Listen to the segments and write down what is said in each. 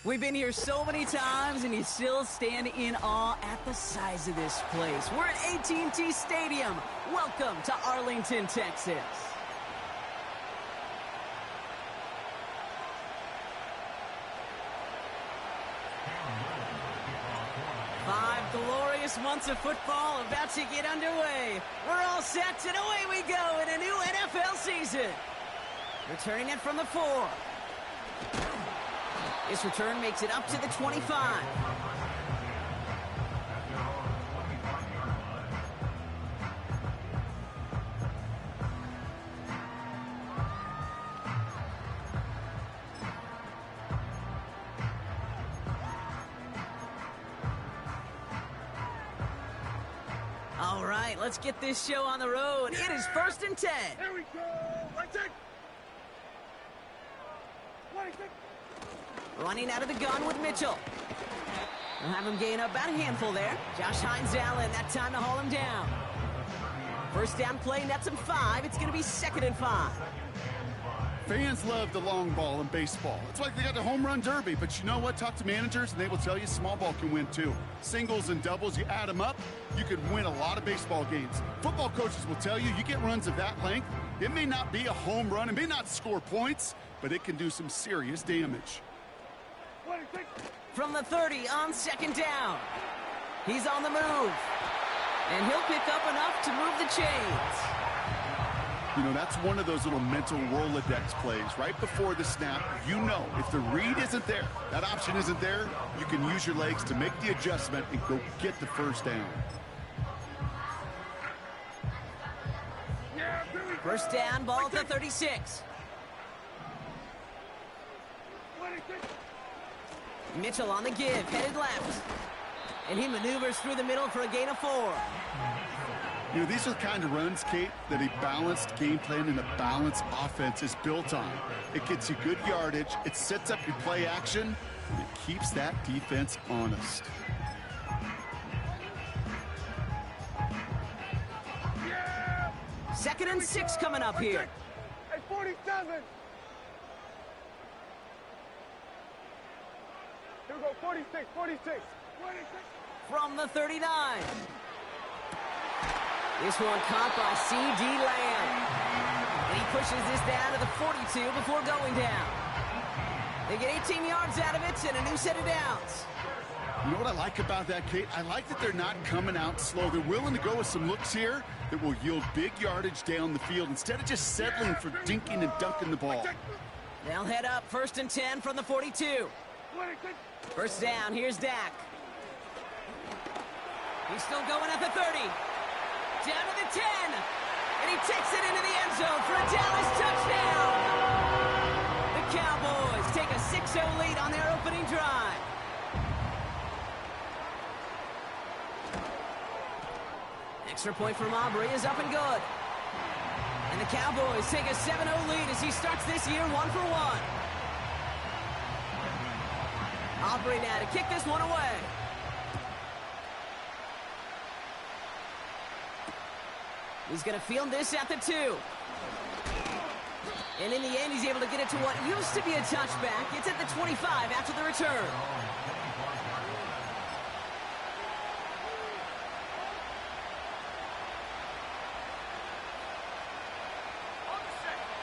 We've been here so many times, and you still stand in awe at the size of this place. We're at AT&T Stadium. Welcome to Arlington, Texas. Five glorious months of football about to get underway. We're all set, and away we go in a new NFL season. Returning it from the 4. This return makes it up to the 25. All right, let's get this show on the road. It is 1st and 10. Here we go. Let's take. Running out of the gun with Mitchell. We'll have him gain up about a handful there. Josh Hines-Allen, that time to haul him down. First down play, nets him 5. It's going to be 2nd and 5. Fans love the long ball in baseball. It's like they got the home run derby, but you know what? Talk to managers, and they will tell you small ball can win too. Singles and doubles, you add them up, you could win a lot of baseball games. Football coaches will tell you, you get runs of that length, it may not be a home run, it may not score points, but it can do some serious damage. From the 30 on 2nd down. He's on the move. And he'll pick up enough to move the chains. You know, that's one of those little mental Rolodex plays. Right before the snap, you know if the read isn't there, that option isn't there, you can use your legs to make the adjustment and go get the first down. First down, ball at the 36. Mitchell on the give, headed left. And he maneuvers through the middle for a gain of 4. You know, these are the kind of runs, Kate, that a balanced game plan and a balanced offense is built on. It gets you good yardage, it sets up your play action, and it keeps that defense honest. Yeah! 2nd and 6 coming up here. At 47. Here we go, 46, 46. From the 39. This one caught by C.D. Lamb. And he pushes this down to the 42 before going down. They get 18 yards out of it and a new set of downs. You know what I like about that, Kate? I like that they're not coming out slow. They're willing to go with some looks here that will yield big yardage down the field instead of just settling for dinking and dunking the ball. They'll head up 1st and 10 from the 42. First down, here's Dak. He's still going at the 30. Down to the 10. And he takes it into the end zone for a Dallas touchdown. The Cowboys take a 6-0 lead on their opening drive. Extra point from Aubrey is up and good. And the Cowboys take a 7-0 lead as he starts this year 1-for-1. Aubrey now to kick this one away. He's going to field this at the 2. And in the end, he's able to get it to what used to be a touchback. It's at the 25 after the return.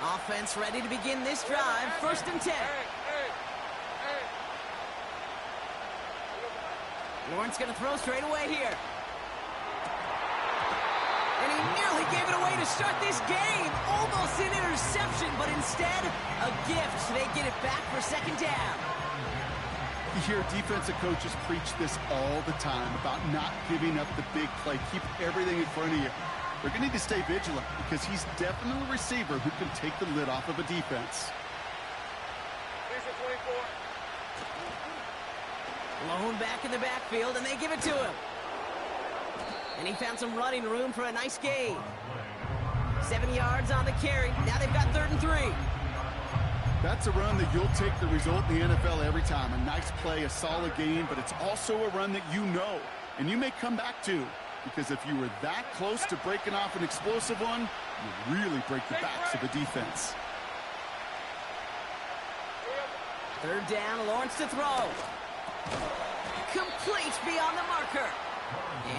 Offense ready to begin this drive. 1st and 10. Lawrence going to throw straight away here. And he nearly gave it away to start this game. Almost an interception, but instead, a gift. They get it back for 2nd down. You hear defensive coaches preach this all the time about not giving up the big play. Keep everything in front of you. They're going to need to stay vigilant because he's definitely a receiver who can take the lid off of a defense. Lone back in the backfield, and they give it to him. And he found some running room for a nice gain. 7 yards on the carry. Now they've got 3rd and 3. That's a run that you'll take the result in the NFL every time. A nice play, a solid gain, but it's also a run that you know, and you may come back to. Because if you were that close to breaking off an explosive one, you really break the backs of the defense. Third down, Lawrence to throw. Complete beyond the marker.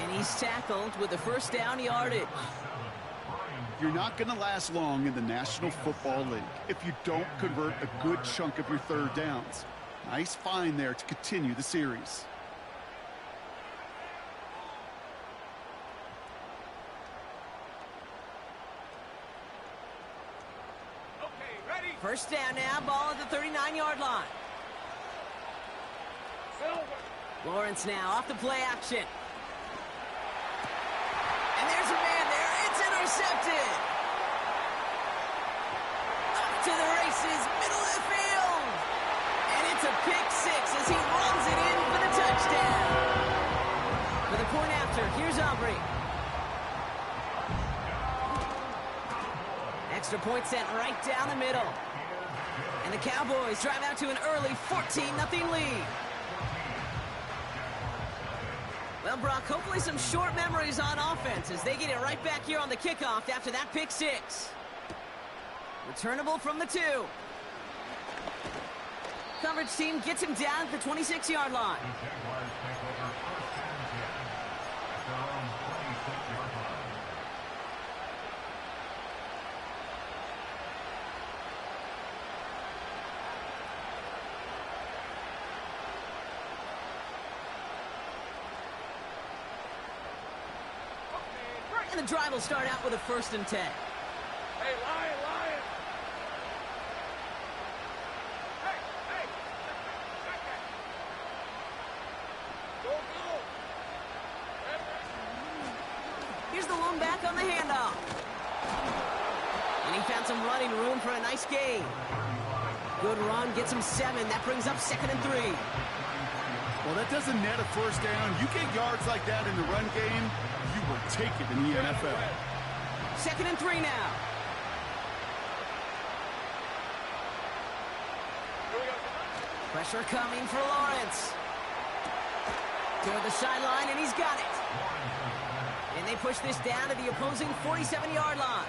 And he's tackled with the first down yardage. You're not going to last long in the National Football League if you don't convert a good chunk of your third downs. Nice find there to continue the series. Okay, ready? First down now, ball at the 39-yard line. Silver. Lawrence now off the play action. And there's a man there. It's intercepted. Up to the races, middle of the field. And it's a pick six as he runs it in for the touchdown. For the point after, here's Aubrey. Extra point sent right down the middle. And the Cowboys drive out to an early 14-0 lead. Well, Brock, hopefully some short memories on offense as they get it right back here on the kickoff after that pick six. Returnable from the 2. Coverage team gets him down at the 26-yard line. And the drive will start out with a 1st and 10. Hey, Lion, Lion. Hey, hey. Back that. Go, go. Here's the lone back on the handoff. And he found some running room for a nice gain. Good run, gets him 7. That brings up 2nd and 3. Well, that doesn't net a first down. You get yards like that in the run game, you will take it in the NFL. 2nd and 3 now. Pressure coming for Lawrence. Toward the sideline, and he's got it. And they push this down to the opposing 47-yard line.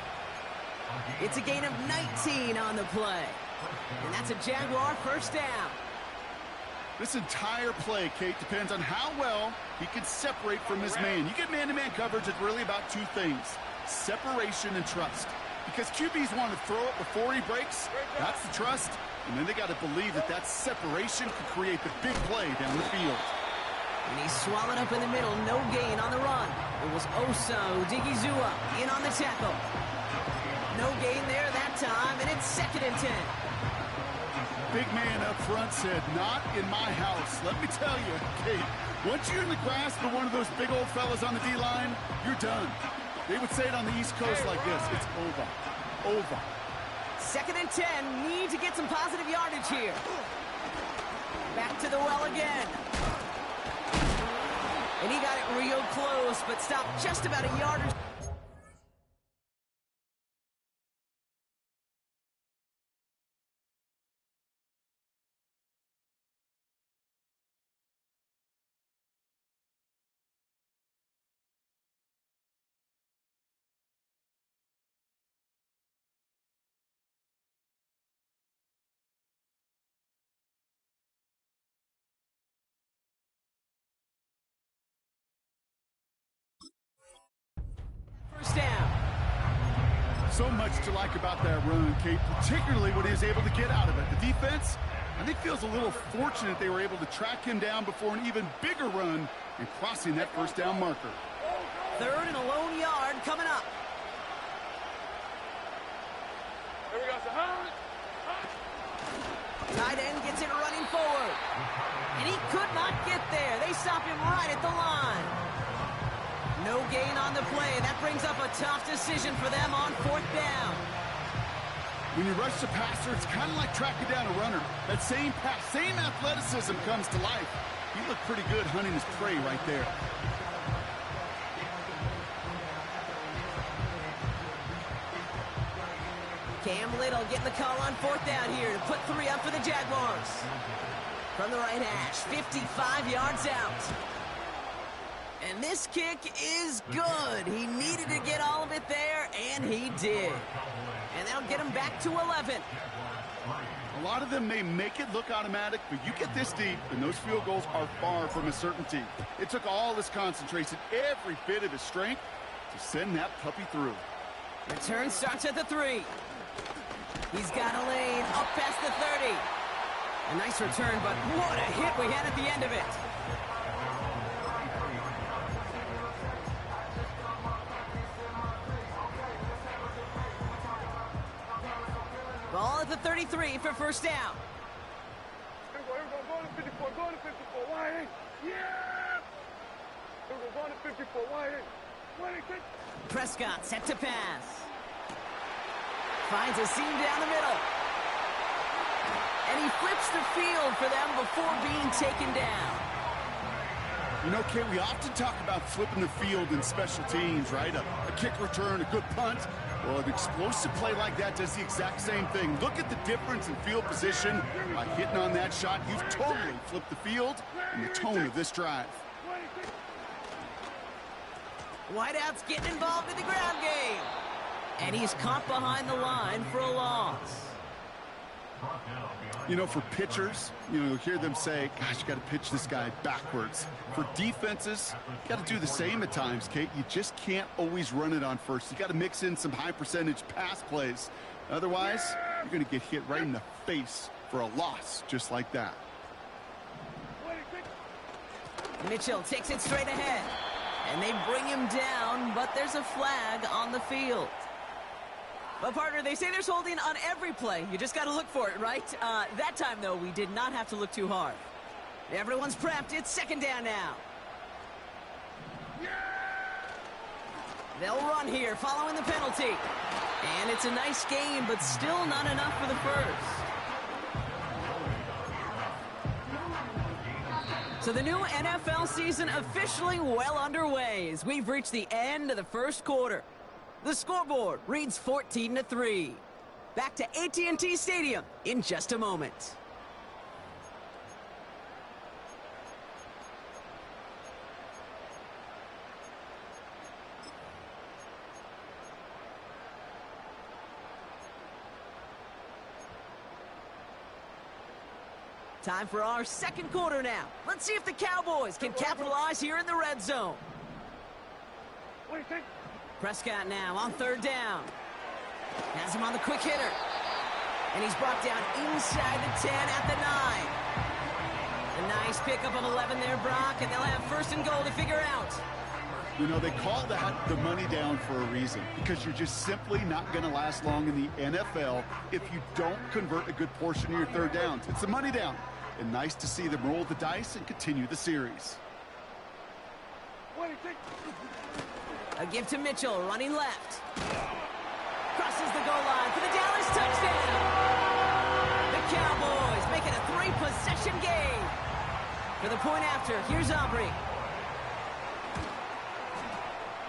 It's a gain of 19 on the play. And that's a Jaguar first down. This entire play, Kate, depends on how well he can separate from his man. You get man-to-man coverage, it's really about 2 things, separation and trust. Because QBs want to throw it before he breaks, that's the trust. And then they got to believe that that separation could create the big play down the field. And he's swallowed up in the middle, no gain on the run. It was Oso Digizua in on the tackle. No gain there that time, and it's 2nd and 10. Big man up front said, not in my house. Let me tell you, Kate, once you're in the grasp of one of those big old fellas on the D-line, you're done. They would say it on the East Coast like this, it's over, over. 2nd and 10, need to get some positive yardage here. Back to the well again. And he got it real close, but stopped just about a yard or so. First down. So much to like about that run, Kate, particularly what he was able to get out of it. The defense, I think, feels a little fortunate they were able to track him down before an even bigger run and crossing that first down marker. 3rd and a lone yard coming up. Here we go, so Tight end gets it running forward. And he could not get there. They stop him right at the line. No gain on the play. That brings up a tough decision for them on 4th down. When you rush the passer, it's kind of like tracking down a runner. That same pass, same athleticism comes to life. He looked pretty good hunting his prey right there. Cam Little getting the call on 4th down here to put 3 up for the Jaguars. From the right hash, 55 yards out. And this kick is good. He needed to get all of it there, and he did. And that'll get him back to 11. lot of them may make it look automatic, but you get this deep, and those field goals are far from a certainty. It took all his concentration, every bit of his strength, to send that puppy through. Return starts at the 3. He's got a lane up past the 30. A nice return, but what a hit we had at the end of it. Ball at the 33 for first down. Here we go, going to 54, going to 54, wide in. Yeah! Here we go, going to 54, wide in. Wide in, Prescott set to pass. Finds a seam down the middle. And he flips the field for them before being taken down. You know, Kate, we often talk about flipping the field in special teams, right? A kick return, a good punt. Well, an explosive play like that does the exact same thing. Look at the difference in field position. By hitting on that shot, you've totally flipped the field and the tone of this drive. Wideout's getting involved in the ground game. And he's caught behind the line for a loss. You know, for pitchers, you'll hear them say, gosh, you got to pitch this guy backwards. For defenses, you got to do the same at times, Kate. You just can't always run it on first. You got to mix in some high percentage pass plays. Otherwise, you're going to get hit right in the face for a loss just like that. Mitchell takes it straight ahead. And they bring him down, but there's a flag on the field. Well, partner, they say there's holding on every play. You just got to look for it, right? That time, though, we did not have to look too hard. Everyone's prepped. It's second down now. They'll run here following the penalty. And it's a nice game, but still not enough for the first. So the new NFL season officially well underway as we've reached the end of the first quarter. The scoreboard reads 14-3. Back to AT&T Stadium in just a moment. Time for our second quarter now. Let's see if the Cowboys can capitalize here in the red zone. Prescott now on third down. Has him on the quick hitter. And he's brought down inside the 10 at the 9. A nice pickup of 11 there, Brock, and they'll have first and goal to figure out. You know, they call that the money down for a reason, because you're just simply not going to last long in the NFL if you don't convert a good portion of your third downs. It's the money down. And nice to see them roll the dice and continue the series. A give to Mitchell, running left. Crosses the goal line for the Dallas touchdown. The Cowboys make it a 3-possession game. For the point after, here's Aubrey.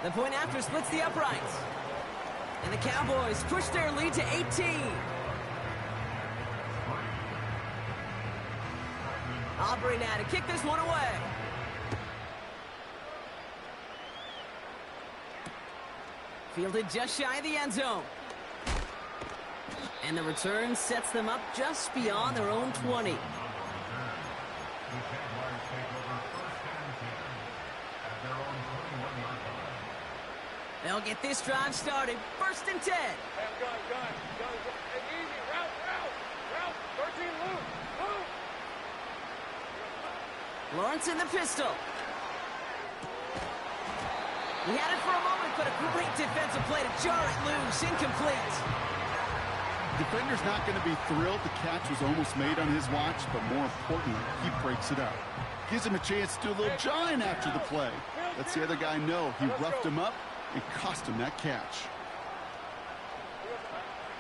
The point after splits the uprights. And the Cowboys push their lead to 18. Aubrey now to kick this one away. Fielded just shy of the end zone. And the return sets them up just beyond their own 20. They'll get this drive started. First and 10. Hey, I'm gun. Hey, easy. Route. 13, move. Lawrence in the pistol. He had it for a moment, but a great defensive play to jar it loose. Incomplete. Defender's not going to be thrilled the catch was almost made on his watch, but more importantly, he breaks it up. Gives him a chance to do a little jawing after the play. Lets the other guy know he roughed him up and cost him that catch.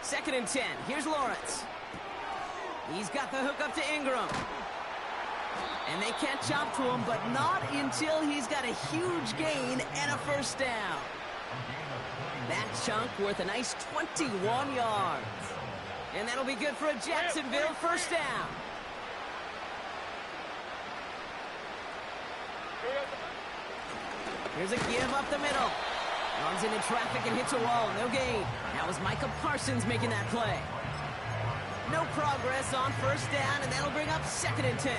Second and 10. Here's Lawrence. He's got the hook up to Ingram. And they can't chop to him, but not until he's got a huge gain and a first down. That chunk worth a nice 21 yards. And that'll be good for a Jacksonville first down. Here's a give up the middle. Runs into traffic and hits a wall. No gain. That was Micah Parsons making that play. No progress on first down, and that'll bring up 2nd and 10.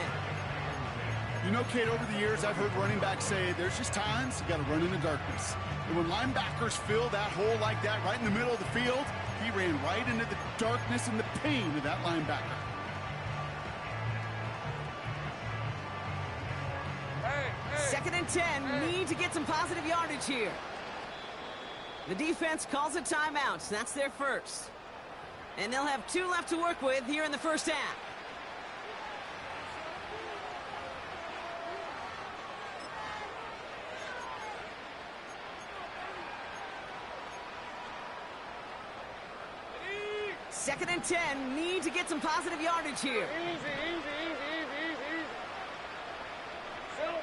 You know, Kate, over the years, I've heard running backs say there's just times you got to run in the darkness. And when linebackers fill that hole like that right in the middle of the field, he ran right into the darkness and the pain of that linebacker. Second and 10, need to get some positive yardage here. The defense calls a timeout. That's their first. And they'll have 2 left to work with here in the first half. Second and 10, need to get some positive yardage here. Easy. Silver.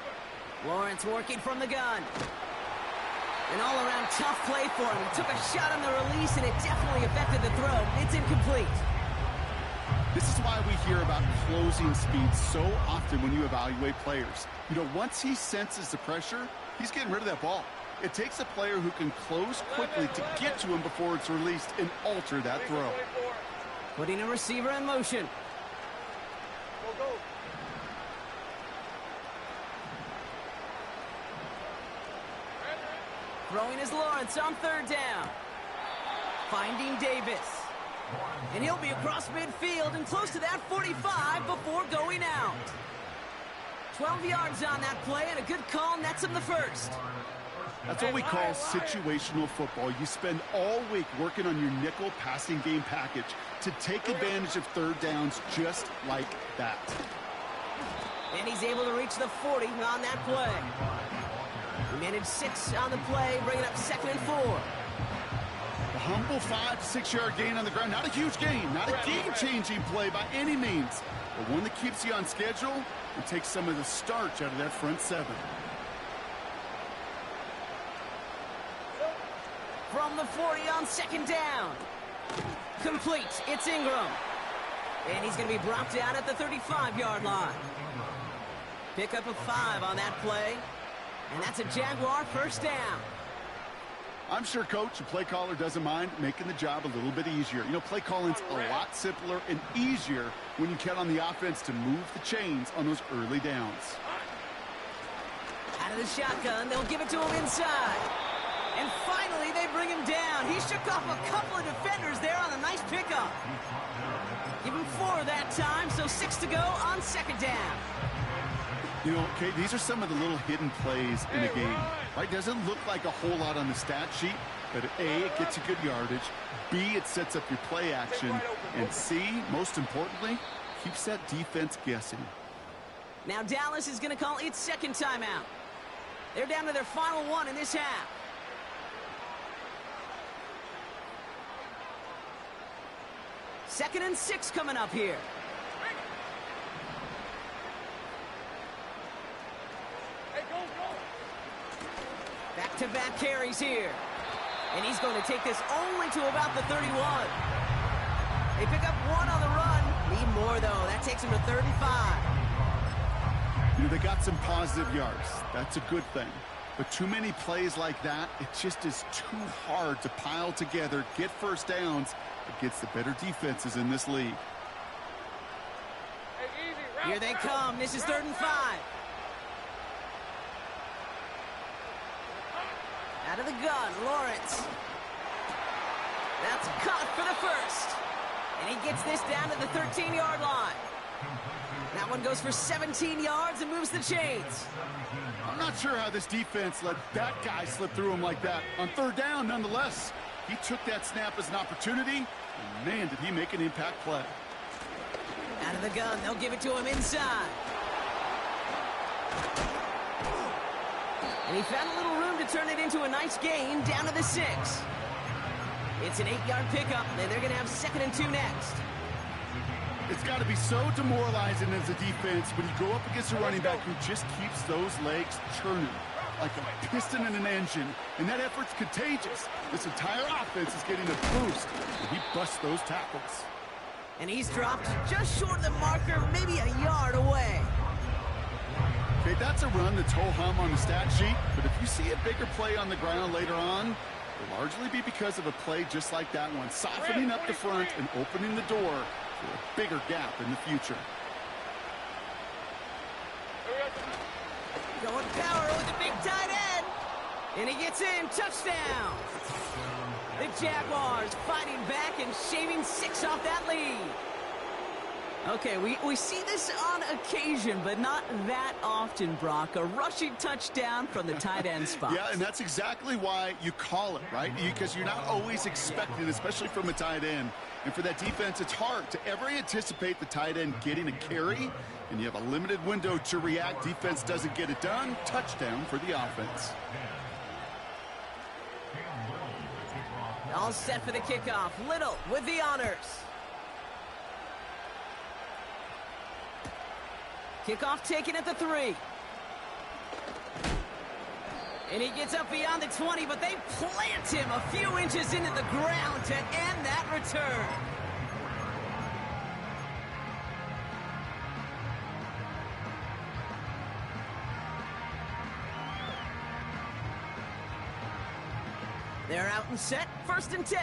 Lawrence working from the gun. An all-around tough play for him. He took a shot on the release, and it definitely affected the throw. It's incomplete. This is why we hear about closing speed so often when you evaluate players. You know, once he senses the pressure, he's getting rid of that ball. It takes a player who can close quickly to get to him before it's released and alter that throw. Putting a receiver in motion. Go. Throwing is Lawrence on 3rd down. Finding Davis. And he'll be across midfield and close to that 45 before going out. 12 yards on that play, and a good call nets him the first. That's what we call situational football. You spend all week working on your nickel passing game package to take advantage of 3rd downs just like that. And he's able to reach the 40 on that play. He managed 6 on the play, bringing up 2nd and 4. A humble 5 to 6 yard gain on the ground. Not a huge gain, not a game-changing play by any means, but one that keeps you on schedule and takes some of the starch out of that front 7. From the 40 on 2nd down. Complete. It's Ingram. And he's going to be brought down at the 35-yard line. Pick up a 5 on that play. And that's a Jaguar first down. I'm sure Coach, the play caller, doesn't mind making the job a little bit easier. You know, play calling's a lot simpler and easier when you count on the offense to move the chains on those early downs. Out of the shotgun, they'll give it to him inside. And finally, they bring him down. He shook off a couple of defenders there on a nice pickup. Give him 4 that time, so 6 to go on 2nd down. You know, okay, these are some of the little hidden plays in a game, right? Doesn't look like a whole lot on the stat sheet, but A, it gets you good yardage, B, it sets up your play action, and C, most importantly, keeps that defense guessing. Now Dallas is going to call its 2nd timeout. They're down to their final 1 in this half. Second and 6 coming up here. Back-to-back carries here. And he's going to take this only to about the 31. They pick up 1 on the run. Need more, though. That takes him to 35. You know, they got some positive yards. That's a good thing. But too many plays like that, it just is too hard to pile together, get first downs against the better defenses in this league. Here they come. This is 3rd and 5. Out of the gun, Lawrence. That's caught for the first. And he gets this down to the 13-yard line. That one goes for 17 yards and moves the chains. I'm not sure how this defense let that guy slip through him like that. On 3rd down, nonetheless, he took that snap as an opportunity, and man, did he make an impact play. Out of the gun, they'll give it to him inside. And he found a little room to turn it into a nice gain down to the 6. It's an 8-yard pickup, and they're going to have 2nd and 2 next. It's got to be so demoralizing as a defense when you go up against a running back who just keeps those legs churning like a piston in an engine, and that effort's contagious. This entire offense is getting a boost when he busts those tackles. And he's dropped just short of the marker, maybe a yard away. Okay, that's a run that's ho-hum on the stat sheet, but if you see a bigger play on the ground later on, it'll largely be because of a play just like that one, softening up the front and opening the door for a bigger gap in the future. Going power with the big tight end. And he gets in. Touchdown. The Jaguars fighting back and shaving 6 off that lead. Okay, we see this on occasion, but not that often, Brock. A rushing touchdown from the tight end spot. Yeah, and that's exactly why you call it, right? Because you're not always expecting, especially from a tight end. And for that defense, it's hard to ever anticipate the tight end getting a carry, and you have a limited window to react. Defense doesn't get it done. Touchdown for the offense. All set for the kickoff. Little with the honors. Kickoff taken at the 3. And he gets up beyond the 20, but they plant him a few inches into the ground to end that return. They're out and set. 1st and 10.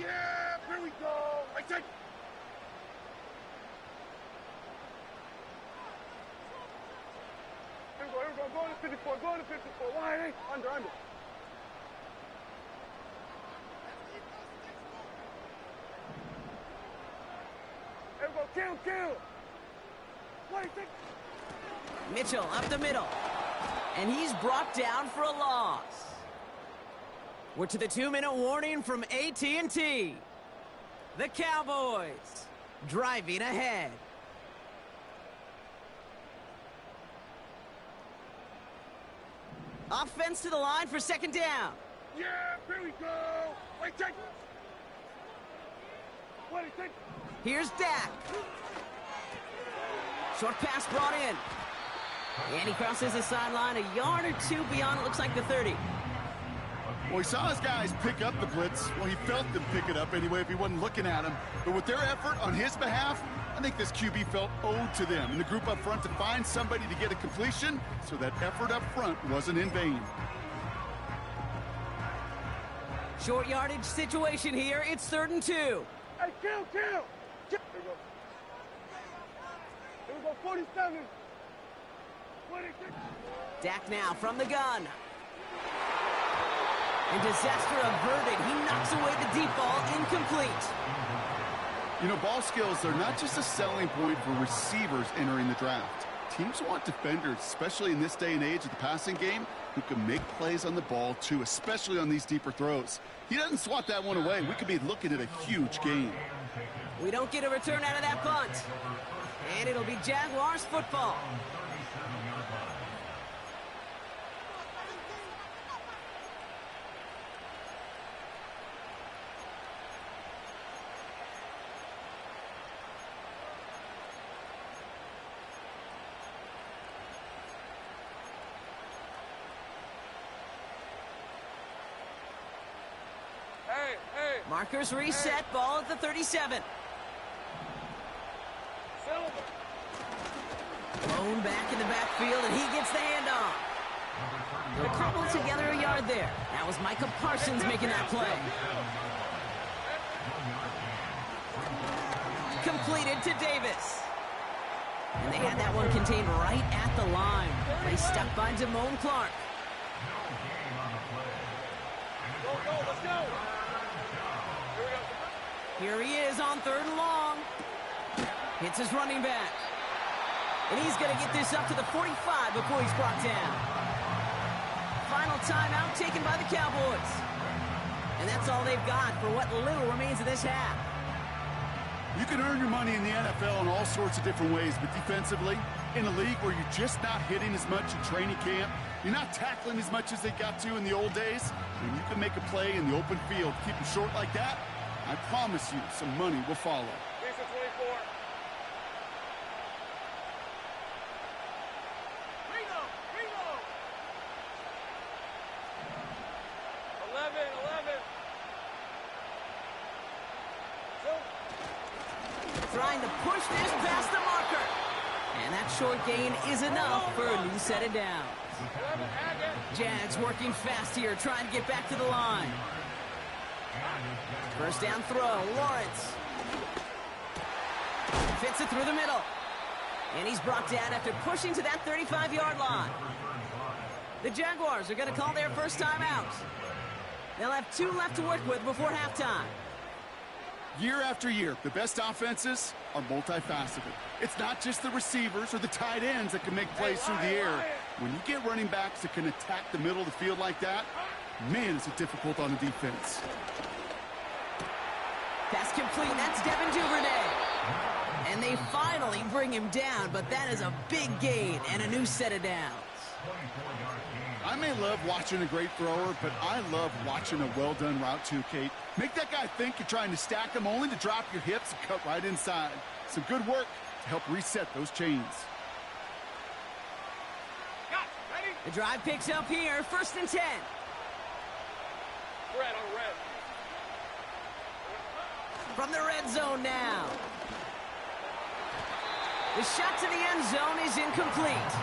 Yeah, here we go. I take. Here we go. Going to 54. Going to 54. Wide, hey. Under. Here we go. Kill. Wait, take. Mitchell up the middle. And he's brought down for a loss. We're to the 2-minute warning from AT&T. The Cowboys driving ahead. Offense to the line for 2nd down. Yeah, here we go. Wait, take. Wait, take. Here's Dak. Short pass brought in. And he crosses the sideline a yard or 2 beyond, it looks like the 30. Well, he saw his guys pick up the blitz. Well, he felt them pick it up anyway if he wasn't looking at him. But with their effort on his behalf, I think this QB felt owed to them and the group up front to find somebody to get a completion, so that effort up front wasn't in vain. Short yardage situation here. It's 3rd and 2. Hey, kill. Here we go. Here we go, 47. Dak now from the gun. And disaster averted. He knocks away the deep ball, incomplete. You know, ball skills are not just a selling point for receivers entering the draft. Teams want defenders, especially in this day and age of the passing game, who can make plays on the ball too, especially on these deeper throws. He doesn't swat that one away. We could be looking at a huge game. We don't get a return out of that punt. And it'll be Jaguars football. Hey. Markers reset. Ball at the 37. Blown back in the backfield, and he gets the handoff. They'll cobble together a yard there. That was Micah Parsons making that play. Completed to Davis. And they had that one contained right at the line. They stuck by Damone Clark. Let's go. Here he is on 3rd and long. Hits his running back. And he's going to get this up to the 45 before he's brought down. Final timeout taken by the Cowboys. And that's all they've got for what little remains of this half. You can earn your money in the NFL in all sorts of different ways, but defensively, in a league where you're just not hitting as much in training camp, you're not tackling as much as they got to in the old days, when you can make a play in the open field, keep it short like that, I promise you some money will follow. Piece of 24. Reno. 11. Trying to push this past the marker. And that short gain is enough for a new set of downs. Jags working fast here, trying to get back to the line. First down throw, Lawrence. fits it through the middle. And he's brought down after pushing to that 35-yard line. The Jaguars are going to call their first timeout. They'll have 2 left to work with before halftime. Year after year, the best offenses are multifaceted. It's not just the receivers or the tight ends that can make plays through the air. When you get running backs that can attack the middle of the field like that, man, is it difficult on the defense. Pass complete. That's Devin Duvernay. And they finally bring him down, but that is a big gain and a new set of downs. I may love watching a great thrower, but I love watching a well-done route too, Kate. Make that guy think you're trying to stack him only to drop your hips and cut right inside. Some good work to help reset those chains. The drive picks up here, 1st and 10. Red on red. From the red zone now. The shot to the end zone is incomplete.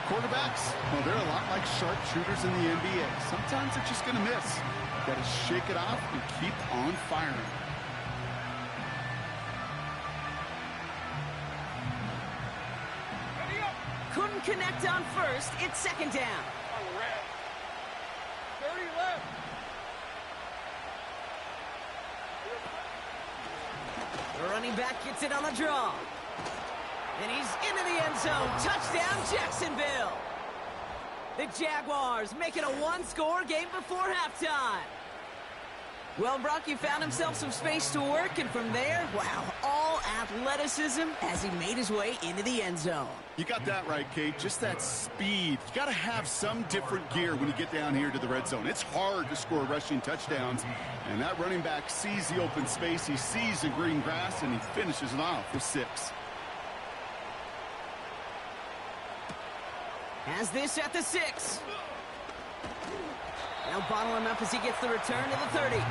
Quarterbacks, well, they're a lot like sharpshooters in the NBA. Sometimes they're just going to miss. Got to shake it off and keep on firing. Couldn't connect on first. It's 2nd down. On red. 30 left. The running back gets it on the draw. And he's into the end zone. Touchdown, Jacksonville. The Jaguars make it a 1-score game before halftime. Well, Brock, you found himself some space to work, and from there, wow, all athleticism as he made his way into the end zone. You got that right, Kate. Just that speed. You got to have some different gear when you get down here to the red zone. It's hard to score rushing touchdowns, and that running back sees the open space, he sees the green grass, and he finishes it off with 6. Has this at the 6. They'll bottle him up as he gets the return to the 30.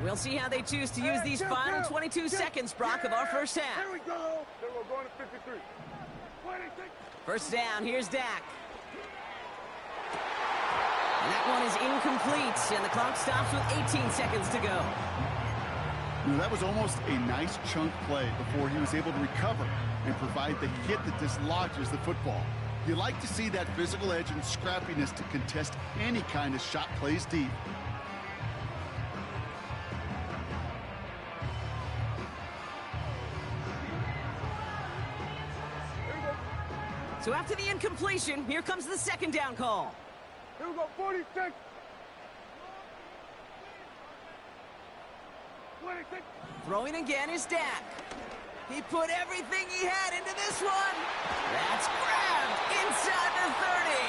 We'll see how they choose to use these final 22 seconds, Brock, of our first half. Here we go. Then we're going to 53. 26. First down, here's Dak. And that one is incomplete, and the clock stops with 18 seconds to go. You know, that was almost a nice chunk play before he was able to recover and provide the hit that dislodges the football. You like to see that physical edge and scrappiness to contest any kind of shot plays deep. So after the incompletion, here comes the 2nd down call. Here we go, 46. 26. Throwing again is Dak. He put everything he had into this one. That's grabbed inside the 30.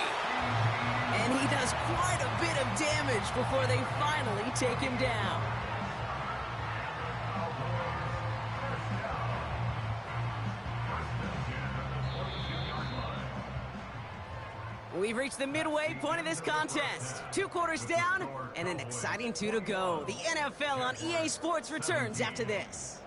And he does quite a bit of damage before they finally take him down. We've reached the midway point of this contest. 2 quarters down and an exciting 2 to go. The NFL on EA Sports returns after this.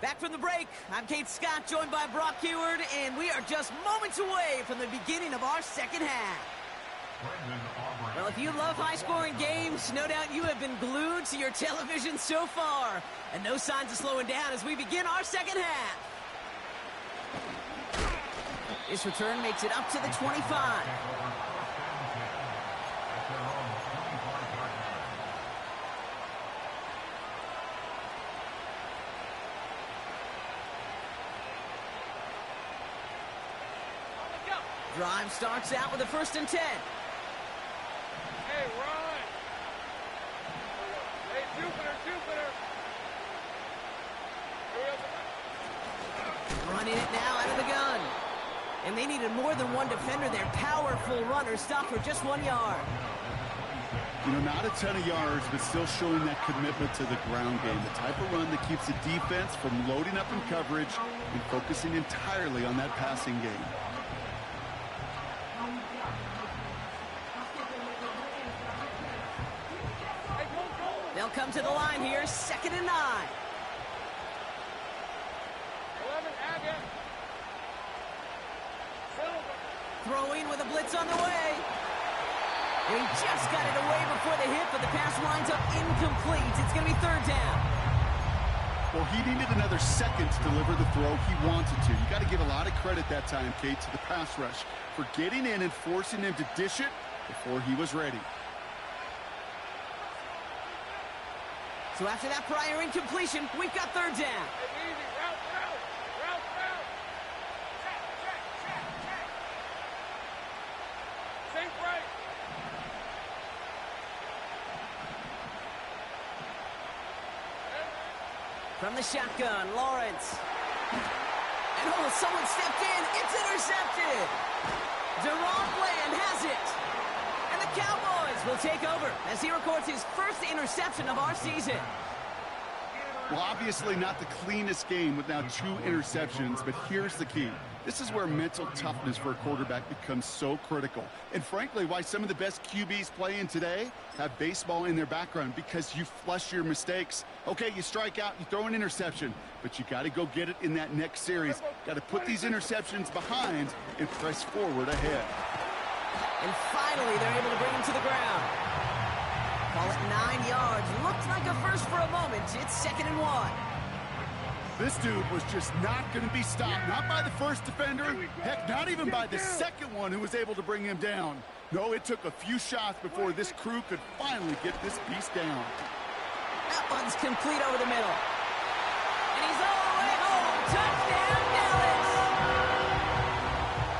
Back from the break, I'm Kate Scott, joined by Brock Heward, and we are just moments away from the beginning of our second half. Well, if you love high-scoring games, no doubt you have been glued to your television so far. And no signs of slowing down as we begin our second half. This return makes it up to the 25. Drive starts out with a 1st and 10. Hey, run. Hey, Jupiter. Running it now out of the gun. And they needed more than one defender. Their powerful runner stopped for just 1 yard. You know, not a ton of yards, but still showing that commitment to the ground game. The type of run that keeps the defense from loading up in coverage and focusing entirely on that passing game. They'll come to the line here, 2nd and 9. 11, Agate. Throwing with a blitz on the way. And he just got it away before the hit, but the pass winds up incomplete. It's going to be 3rd down. Well, he needed another second to deliver the throw he wanted to. You got to give a lot of credit that time, Kate, to the pass rush for getting in and forcing him to dish it before he was ready. So after that prior incompletion, we've got 3rd down. Easy, route. Check. Think right. From the shotgun, Lawrence. And someone stepped in. It's intercepted. Deron Bland has it. And the Cowboys will take over as he records his first interception of our season. Well, obviously not the cleanest game with now 2 interceptions, but here's the key. This is where mental toughness for a quarterback becomes so critical. And frankly, why some of the best QBs playing today have baseball in their background, because you flush your mistakes. Okay, you strike out, you throw an interception, but you got to go get it in that next series. Got to put these interceptions behind and press forward ahead. And finally, they're able to bring him to the ground. Call it 9 yards. Looked like a first for a moment. It's 2nd and 1. This dude was just not going to be stopped. Not by the first defender. Heck, not even by the second one who was able to bring him down. No, it took a few shots before this crew could finally get this beast down. That one's complete over the middle. And he's all the way home. Touchdown, Dallas!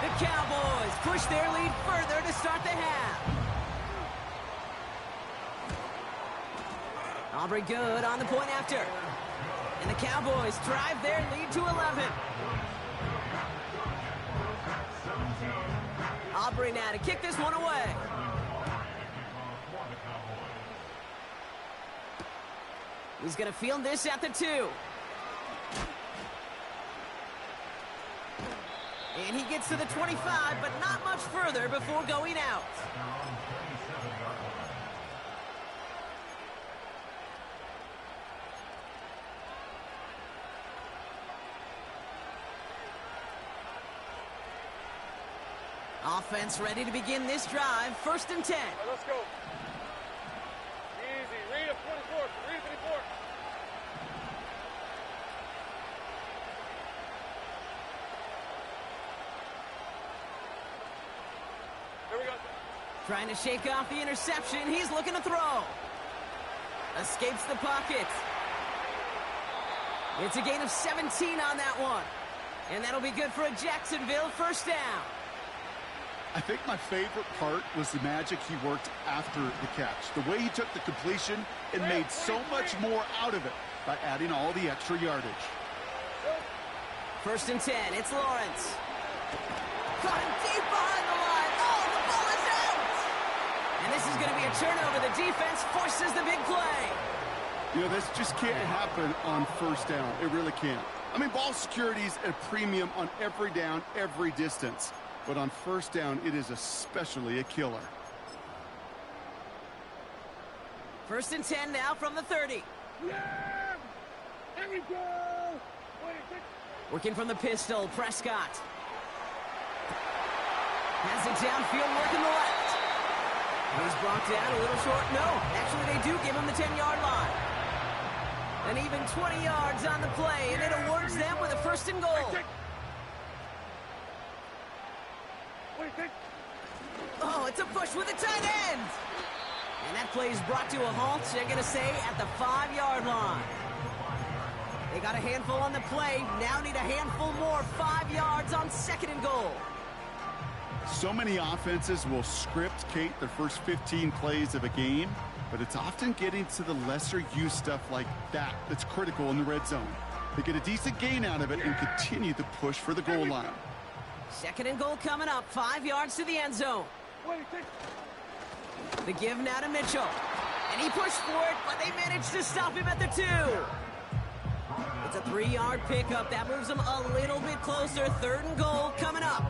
The Cowboys push their lead further to start the half. Aubrey good on the point after. And the Cowboys drive their lead to 11. Aubrey now to kick this one away. He's going to field this at the 2. And he gets to the 25, but not much further before going out. Offense ready to begin this drive. 1st and 10. All right, let's go. Easy. Read a 24. Read a 24. Here we go. Trying to shake off the interception. He's looking to throw. Escapes the pocket. It's a gain of 17 on that one. And that'll be good for a Jacksonville 1st down. I think my favorite part was the magic he worked after the catch. The way he took the completion and made so much more out of it by adding all the extra yardage. 1st and 10. It's Lawrence. Caught him deep behind the line. Oh, the ball is out! And this is going to be a turnover. The defense forces the big play. You know, this just can't happen on 1st down. It really can't. I mean, ball security is a premium on every down, every distance. But on 1st down, it is especially a killer. 1st and 10 now from the 30. Yeah! There we go! Working from the pistol, Prescott. Has it downfield, working the left. He's brought down a little short. No, actually they do give him the 10-yard line. And even 20 yards on the play, and it awards them with a 1st and goal. Oh, it's a push with a tight end. And that play is brought to a halt, they're going to say, at the 5-yard line. They got a handful on the play, now need a handful more. 5 yards on 2nd and goal. So many offenses will script, Kate, their first 15 plays of a game, but it's often getting to the lesser used stuff like that that's critical in the red zone. They get a decent gain out of it and continue the push for the goal line. 2nd and goal coming up, 5 yards to the end zone. The give now to Mitchell. And he pushed for it, but they managed to stop him at the 2. It's a 3-yard pickup. That moves them a little bit closer. 3rd and goal coming up.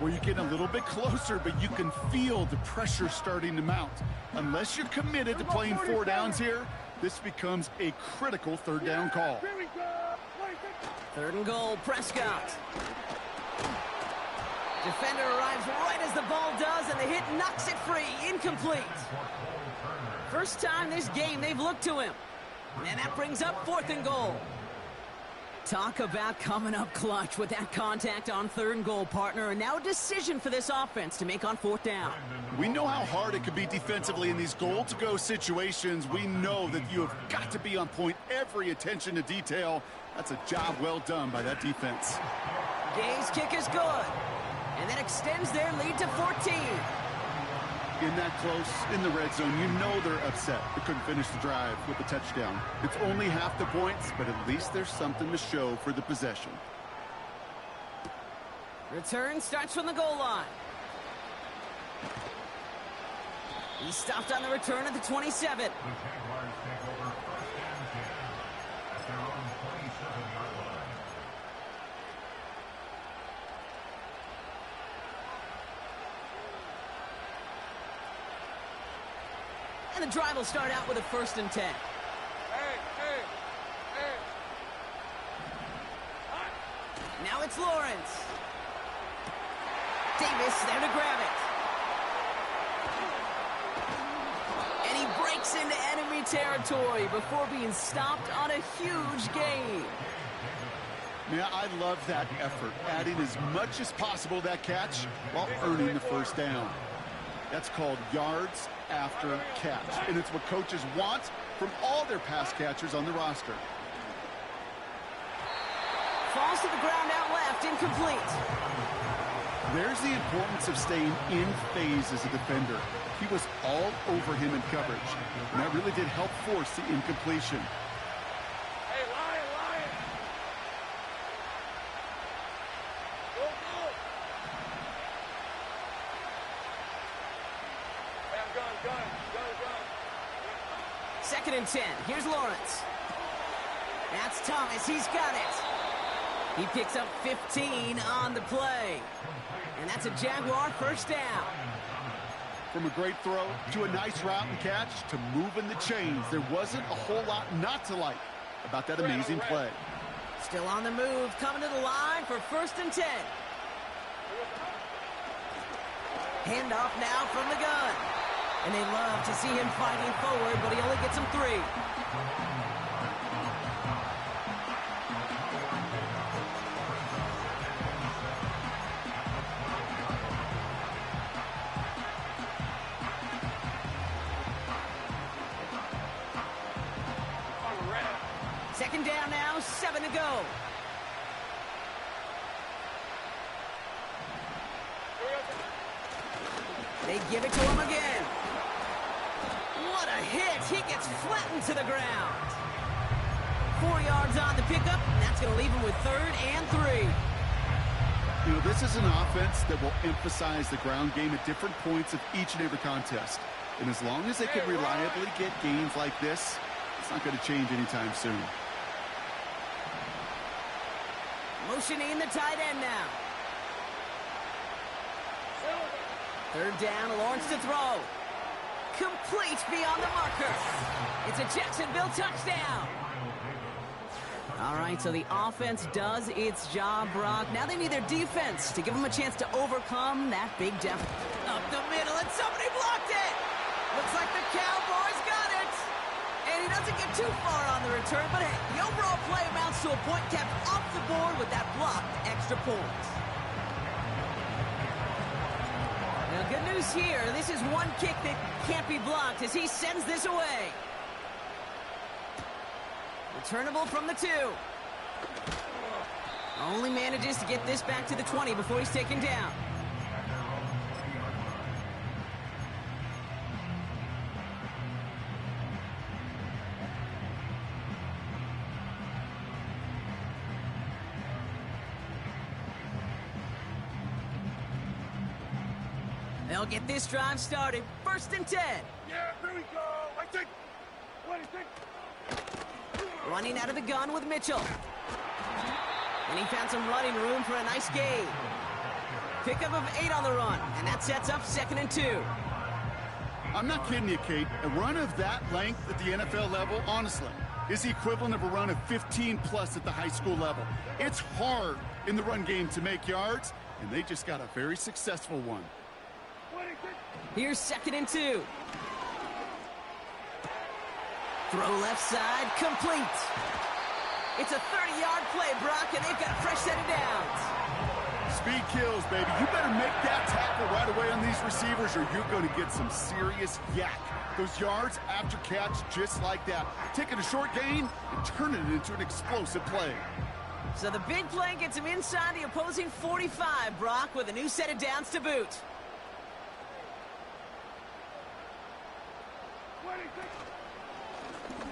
Well, you're getting a little bit closer, but you can feel the pressure starting to mount. Unless you're committed to playing 4 downs here, this becomes a critical 3rd down call. 3rd and goal, Prescott. Defender arrives right as the ball does, and the hit knocks it free. Incomplete. First time this game they've looked to him. And that brings up 4th and goal. Talk about coming up clutch with that contact on 3rd and goal, partner. And now a decision for this offense to make on 4th down. We know how hard it can be defensively in these goal-to-go situations. We know that you have got to be on point, every attention to detail. That's a job well done by that defense. Gay's kick is good. And that extends their lead to 14. In that close, in the red zone, you know they're upset. They couldn't finish the drive with the touchdown. It's only half the points, but at least there's something to show for the possession. Return starts from the goal line. He stopped on the return at the 27. The Jaguars take over 1st and 10 at their own 27-yard line. And the drive will start out with a 1st and 10. Hey. Now it's Lawrence. Davis there to grab it. And he breaks into enemy territory before being stopped on a huge gain. Man, I love that effort, adding as much as possible to that catch while earning the 1st down. That's called yards after catch, and it's what coaches want from all their pass catchers on the roster. Falls to the ground out left, incomplete. There's the importance of staying in phase as a defender. He was all over him in coverage, and that really did help force the incompletion. Hey, Lion. Go. Hey, I'm gun. 2nd and 10. Here's Lawrence. That's Thomas. He's got it. He picks up 15 on the play. And that's a Jaguar 1st down. From a great throw to a nice route and catch to moving the chains, there wasn't a whole lot not to like about that amazing play. Still on the move, coming to the line for 1st and 10. Handoff now from the gun. And they love to see him fighting forward, but he only gets him 3. Second down now, 7 to go. They give it to him again. What a hit. He gets flattened to the ground. 4 yards on the pickup, and that's going to leave him with 3rd and 3. You know, this is an offense that will emphasize the ground game at different points of each and every contest. And as long as they can reliably get gains like this, it's not going to change anytime soon. Motioning the tight end now. 3rd down, Lawrence to throw. Complete beyond the marker. It's a Jacksonville touchdown. All right, so the offense does its job, Brock. Now they need their defense to give them a chance to overcome that big deficit. Up the middle, and somebody blocked it. Looks like the Cowboys got it. And he doesn't get too far on the return, but hey, the overall play amounts to a point kept off the board with that blocked extra point. Now, good news here. This is one kick that can't be blocked as he sends this away. Returnable from the 2. Only manages to get this back to the 20 before he's taken down. They'll get this drive started. 1st and 10. Yeah, here we go. I think. Running out of the gun with Mitchell. And he found some running room for a nice gain. Pickup of 8 on the run, and that sets up 2nd and 2. I'm not kidding you, Kate. A run of that length at the NFL level, honestly, is the equivalent of a run of 15-plus at the high school level. It's hard in the run game to make yards, and they just got a very successful one. Here's 2nd and 2. Throw left side, complete. It's a 30-yard play, Brock, and they've got a fresh set of downs. Speed kills, baby. You better make that tackle right away on these receivers or you're going to get some serious yak. Those yards after catch just like that. Taking a short gain and turning it into an explosive play. So the big play gets him inside the opposing 45, Brock, with a new set of downs to boot.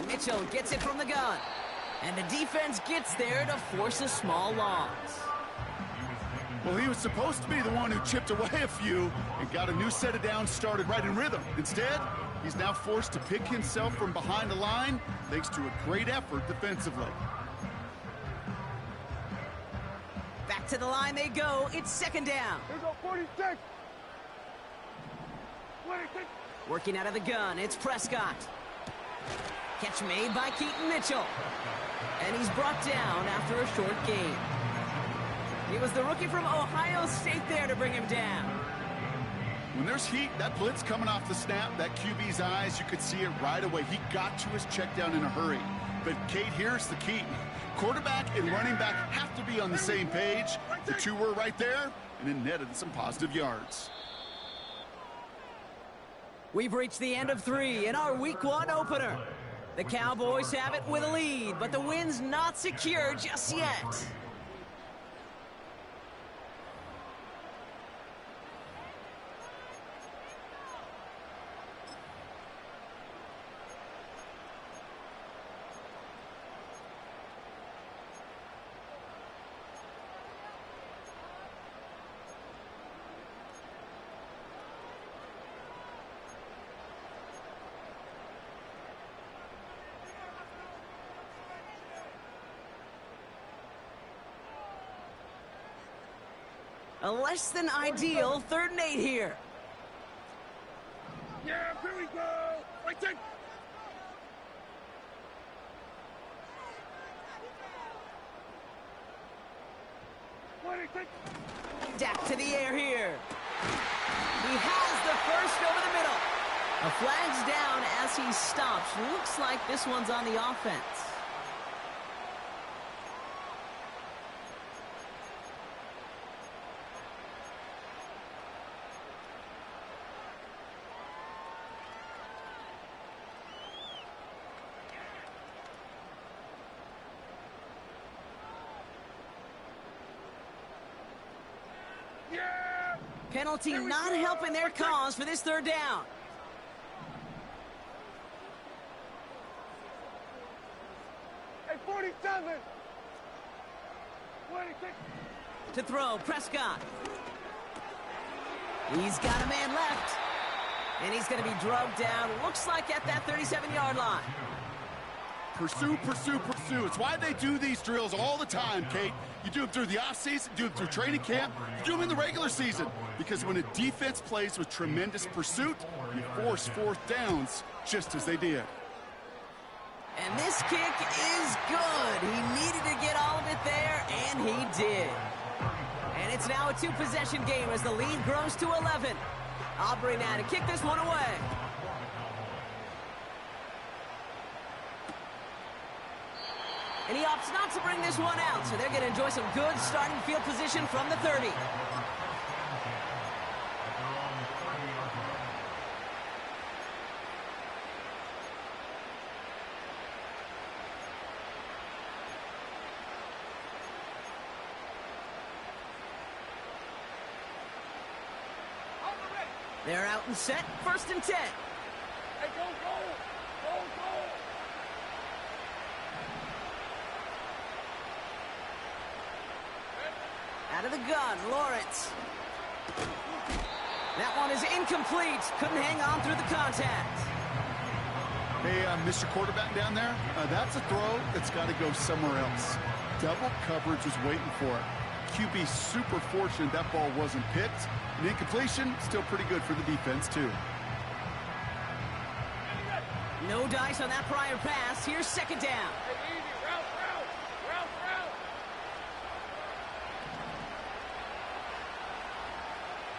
Mitchell gets it from the gun. And the defense gets there to force a small loss. Well, he was supposed to be the one who chipped away a few and got a new set of downs started right in rhythm. Instead, he's now forced to pick himself from behind the line thanks to a great effort defensively. Back to the line they go. It's 2nd down. Here go 46. 26. Working out of the gun, it's Prescott. Catch made by Keaton Mitchell. And he's brought down after a short gain. It was the rookie from Ohio State there to bring him down. When there's heat, that blitz coming off the snap, that QB's eyes, you could see it right away. He got to his check down in a hurry. But, Kate, here's the key. Quarterback and running back have to be on the same page. The two were right there, and it netted some positive yards. We've reached the end of 3 in our Week 1 opener. The Cowboys have it with a lead, but the win's not secure just yet. A less than ideal 3rd and 8 here. Yeah, here we go. Right there. Dak to the air here. He has the first over the middle. A flag's down as he stops. Looks like this one's on the offense. Penalty not helping their cause for this 3rd down. Hey, 47. 26. To throw, Prescott. He's got a man left. And he's going to be drugged down, looks like at that 37-yard line. Pursue, pursue, pursue. It's why they do these drills all the time, Kate. You do them through the offseason, you do them through training camp, you do them in the regular season. Because when a defense plays with tremendous pursuit, you force 4th downs just as they did. And this kick is good. He needed to get all of it there, and he did. And it's now a 2-possession game as the lead grows to 11. Aubrey now to kick this one away. And he opts not to bring this one out, so they're going to enjoy some good starting field position from the 30. They're out and set, 1st and 10. Hey, go, go. Go, go. Out of the gun, Lawrence. That one is incomplete. Couldn't hang on through the contact. Hey, Mr. Quarterback down there, that's a throw that's got to go somewhere else. Double coverage was waiting for it. QB super fortunate that ball wasn't picked. And incompletion, still pretty good for the defense, too. No dice on that prior pass. Here's second down. Hey, easy. Route.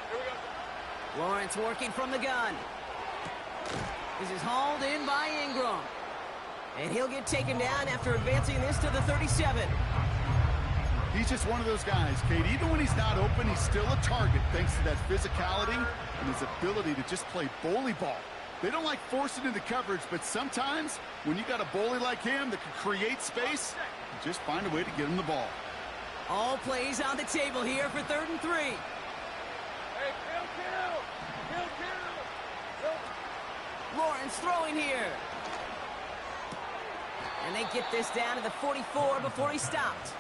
Here we go. Lawrence working from the gun. This is hauled in by Ingram. And he'll get taken down after advancing this to the 37. He's just one of those guys, Kate. Even when he's not open, he's still a target thanks to that physicality and his ability to just play bully ball. They don't like forcing into coverage, but sometimes when you got a bully like him that can create space, you just find a way to get him the ball. All plays on the table here for 3rd and 3. Hey, kill. Lawrence throwing here. And they get this down to the 44 before he stopped.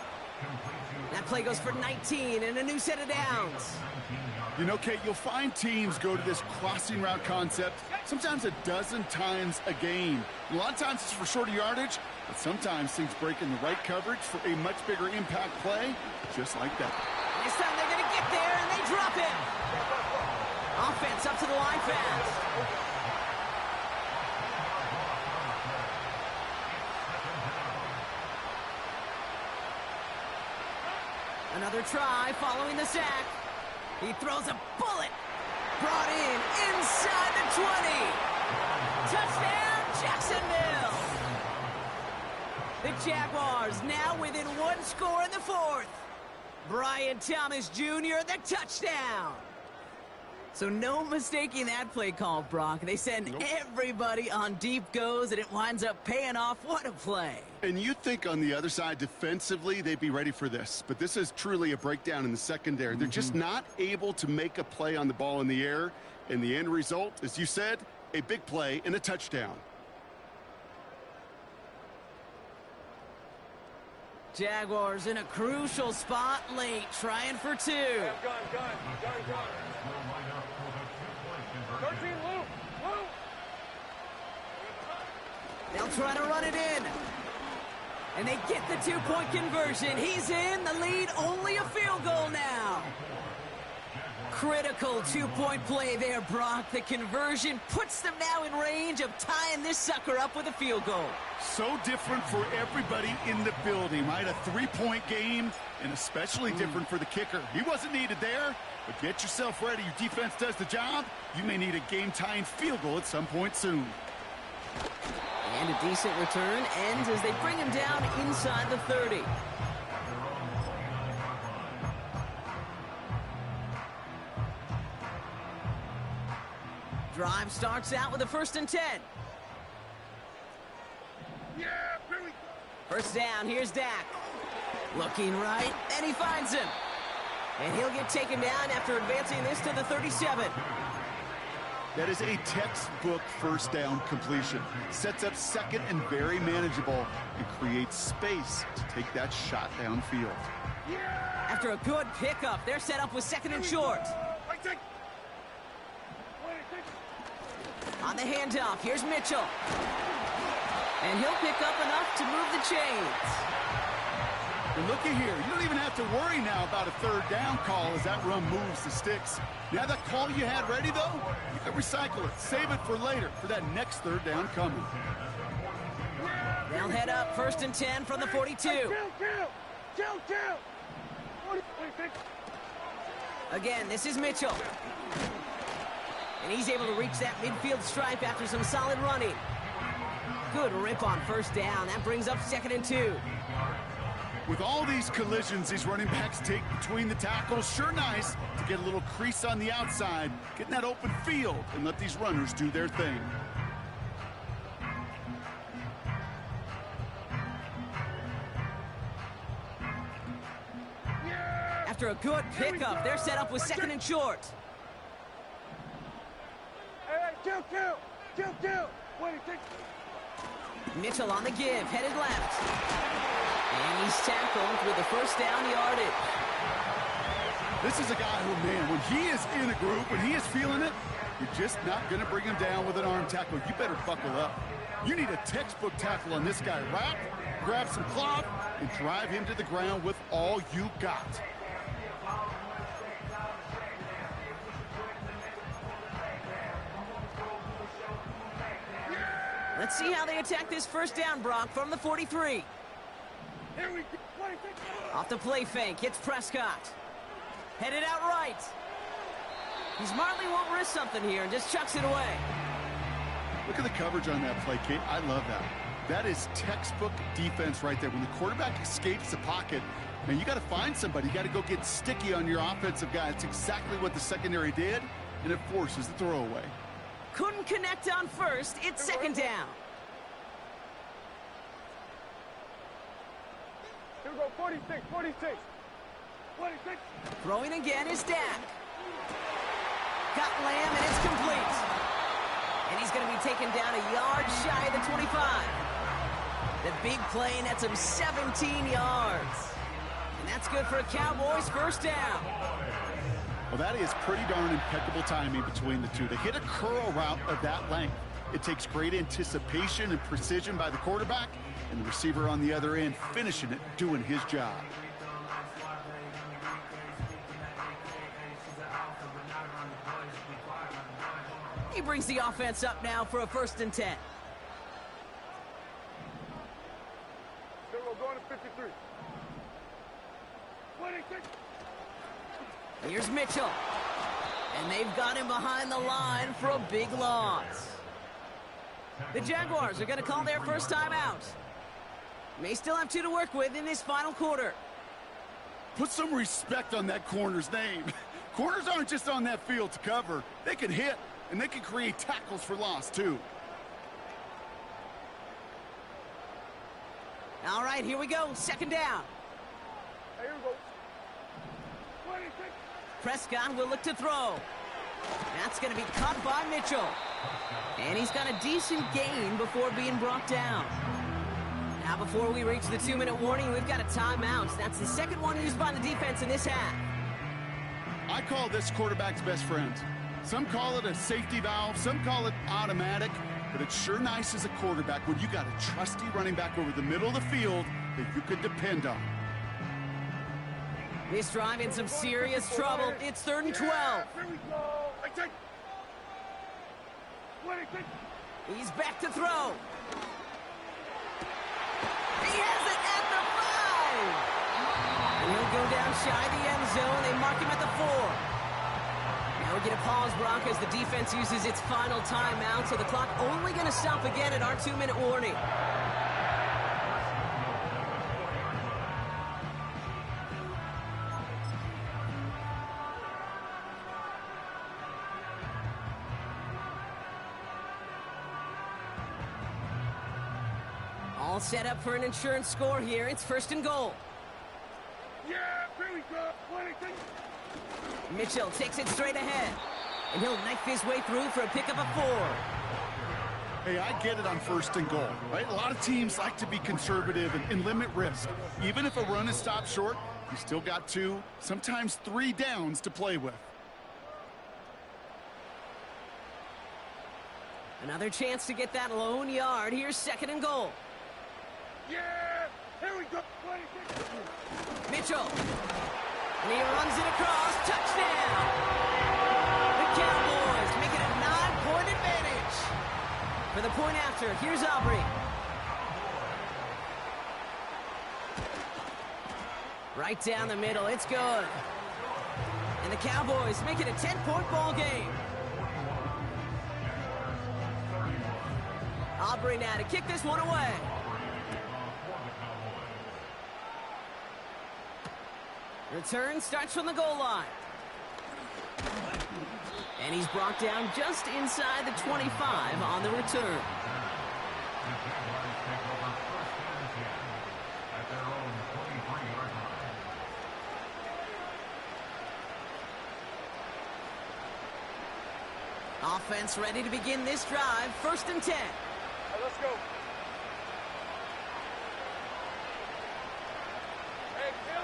That play goes for 19 and a new set of downs. You know, Kate, you'll find teams go to this crossing route concept sometimes a dozen times a game. A lot of times it's for shorter yardage, but sometimes things break in the right coverage for a much bigger impact play, just like that. This time they're going to get there, and they drop it. Offense up to the line fast. Another try following the sack. He throws a bullet. Brought in inside the 20. Touchdown, Jacksonville. The Jaguars now within 1 score in the 4th. Brian Thomas Jr. the touchdown. So no mistaking that play call, Brock. They send everybody on deep goes, and it winds up paying off. What a play. And you think on the other side defensively they'd be ready for this, but this is truly a breakdown in the secondary. They're just not able to make a play on the ball in the air, and the end result, as you said, a big play and a touchdown. Jaguars in a crucial spot late, trying for 2. Gun. 13, Luke. They'll try to run it in. And they get the 2-point conversion. He's in. The lead, only a field goal now. Critical 2-point play there, Brock. The conversion puts them now in range of tying this sucker up with a field goal. So different for everybody in the building, right? A 3-point game, and especially different for the kicker. He wasn't needed there, but get yourself ready. Your defense does the job. You may need a game-tying field goal at some point soon. And a decent return ends as they bring him down inside the 30. Drive starts out with a 1st and 10. Yeah, Billy. First down, here's Dak. Looking right, and he finds him. And he'll get taken down after advancing this to the 37. That is a textbook first down completion. Sets up second and very manageable and creates space to take that shot downfield. After a good pickup, they're set up with 2nd and short. On the handoff, here's Mitchell. And he'll pick up enough to move the chains. And looky here, you don't even have to worry now about a 3rd down call as that run moves the sticks. Now that call you had ready, though, you can recycle it. Save it for later for that next 3rd down coming. They'll head up 1st and 10 from the 42. Again, this is Mitchell. And he's able to reach that midfield stripe after some solid running. Good rip on 1st down. That brings up 2nd and 2. With all these collisions these running backs take between the tackles, sure nice to get a little crease on the outside, get in that open field, and let these runners do their thing. After a good pickup, they're set up with 2nd and short. Kill. Mitchell on the give, headed left. And he's tackled with the 1st down yardage. This is a guy who, man, when he is in a group, when he is feeling it, you're just not going to bring him down with an arm tackle. You better buckle up. You need a textbook tackle on this guy. Wrap, grab some cloth, and drive him to the ground with all you got. Let's see how they attack this first down, Brock, from the 43. Here we go. Off the play fake, hits Prescott. Headed out right. He smartly won't risk something here and just chucks it away. Look at the coverage on that play, Kate. I love that. That is textbook defense right there. When the quarterback escapes the pocket, man, you got to find somebody. You got to go get sticky on your offensive guy. It's exactly what the secondary did, and it forces the throwaway. Couldn't connect on first. It's second down. Here we go, 46, 46. 46. Throwing again is Dak. Got Lamb, and it's complete. And he's going to be taken down a yard shy of the 25. The big play nets him 17 yards. And that's good for a Cowboys first down. Well, that is pretty darn impeccable timing between the two. To hit a curl route of that length, it takes great anticipation and precision by the quarterback, and the receiver on the other end finishing it, doing his job. He brings the offense up now for a 1st and 10. Here we go, going to 53. 26. Here's Mitchell. And they've got him behind the line for a big loss. The Jaguars are going to call their first time out. May still have 2 to work with in this final quarter. Put some respect on that corner's name. Corners aren't just on that field to cover. They can hit, and they can create tackles for loss, too. All right, here we go. Second down. Here we go. 26. Prescott will look to throw. That's going to be caught by Mitchell. And he's got a decent gain before being brought down. Now, before we reach the 2-minute warning, we've got a timeout. That's the second one used by the defense in this half. I call this quarterback's best friend. Some call it a safety valve, some call it automatic, but it's sure nice as a quarterback when you got a trusty running back over the middle of the field that you could depend on. This drive in some serious trouble. It's 3rd and 12. Here we go. I take 26. He's back to throw. He has it at the 5. And he'll go down shy of the end zone. They mark him at the 4. Now we get a pause, Brock, as the defense uses its final timeout. So the clock only going to stop again at our 2-minute warning. All set up for an insurance score here. It's 1st and goal. Yeah, here we go. 26. Mitchell takes it straight ahead. And he'll knife his way through for a pickup of 4. Hey, I get it on 1st and goal, right? A lot of teams like to be conservative and limit risk. Even if a run is stopped short, you still got 2, sometimes 3 downs to play with. Another chance to get that lone yard. Here's 2nd and goal. Yeah, here we go. 26. Mitchell. And he runs it across. Touchdown. The Cowboys make it a 9-point advantage. For the point after, here's Aubrey. Right down the middle. It's good. And the Cowboys make it a 10-point ball game. Aubrey now to kick this one away. Return starts from the goal line. And he's brought down just inside the 25 on the return. Offense ready to begin this drive. 1st and 10. Let's go. Hey, kill.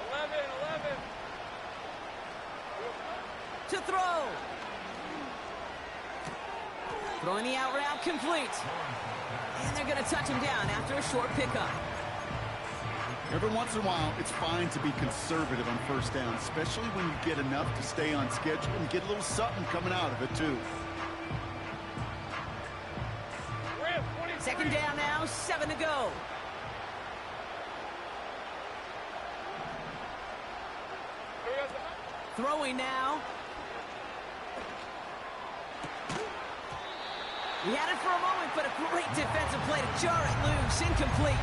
11. to throw. Throwing the out route complete. And they're going to touch him down after a short pickup. Every once in a while, it's fine to be conservative on first down, especially when you get enough to stay on schedule and get a little something coming out of it, too. Second down now, 7 to go. Throwing now. He had it for a moment, but a great defensive play to jar it loose. Incomplete.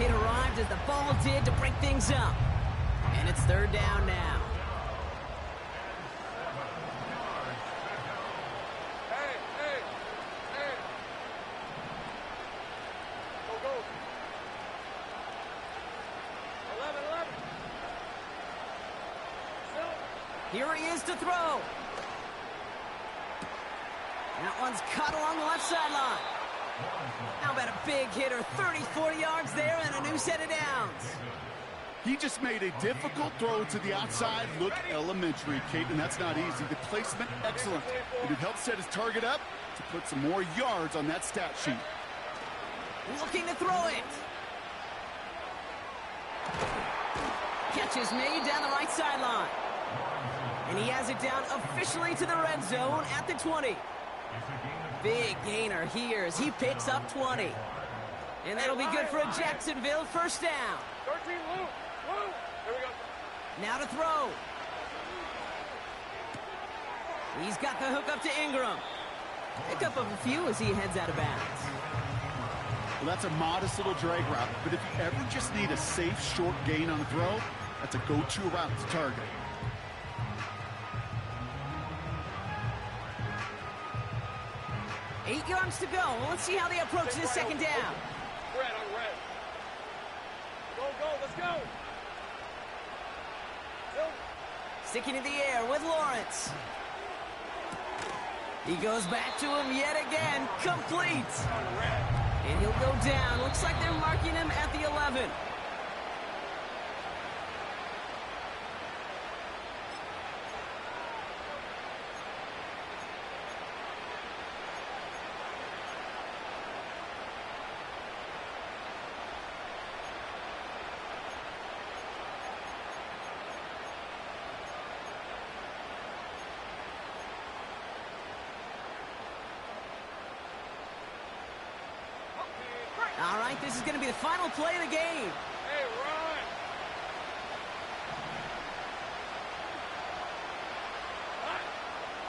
It arrived as the ball did to break things up. And it's third down now. Here he is to throw. That one's cut along the left sideline. How about a big hitter? 30, 40 yards there and a new set of downs. He just made a difficult throw to the outside look elementary, Kate, and that's not easy. The placement, excellent. And it helped set his target up to put some more yards on that stat sheet. Looking to throw it. Catch is made down the right sideline. And he has it down officially to the red zone at the 20. Big gainer here as he picks up 20. And that'll be good for a Jacksonville first down. 13, Luke. There we go. Now to throw. He's got the hook up to Ingram. Pick up of a few as he heads out of bounds. Well, that's a modest little drag route, but if you ever just need a safe, short gain on a throw, that's a go-to route to target. Eight yards to go. Well, let's see how they approach this second down. Red on red. Go, let's go. Sticking in the air with Lawrence. He goes back to him yet again. Complete. And he'll go down. Looks like they're marking him at the 11. All right, this is going to be the final play of the game. Hey, run!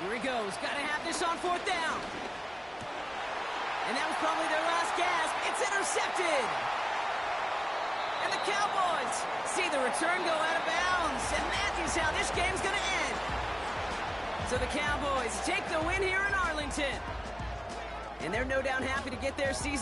Here he goes. Got to have this on fourth down. And that was probably their last gasp. It's intercepted. And the Cowboys see the return go out of bounds. And that is how this game's going to end. So the Cowboys take the win here in Arlington. And they're no doubt happy to get their season